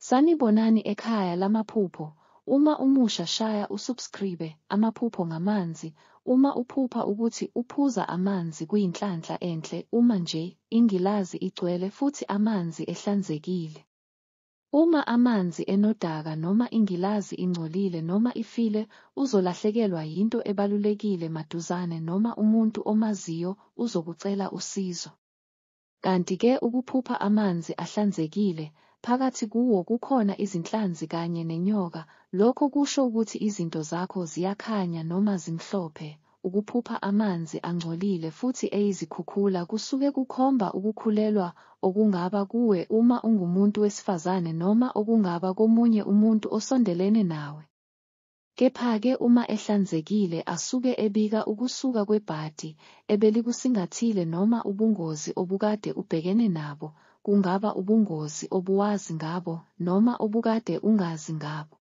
Sanibonani ekhaya lamaphupho. Uma umusha shaya usubscribe. Amaphupho ngamanzi. Uma uphupha ukuthi uphuza amanzi kuyinhlanhla enhle, uma nje ingilazi igcwele futhi amanzi ehlanzekile. Uma amanzi enodaka noma ingilazi ingcolile noma ifile, uzolahlekelwa yinto ebalulekile maduzane noma umuntu omaziyo uzokucela usizo. Kanti-ke ukuphupha amanzi ahlanzekile, phakathi kuwo kukhona izinhlanzi kanye nenyoka, lokho kusho ukuthi izinto zakho ziyakhanya noma zimhlophe. Ukuphupha amanzi angcolile futhi eyizikhukhula kusuke kukhomba ukukhulelwa okungaba kuwe uma ungumuntu wesifazane noma okungaba komunye umuntu osondelene nawe. Kepha-ke uma ehlanzekile asuke ebika ukusuka kwebhadi ebelikusingathile noma ubungozi obukade ubhekene nabo, kungaba ubungozi obuwazi ngabo noma obukade ungazi ngabo.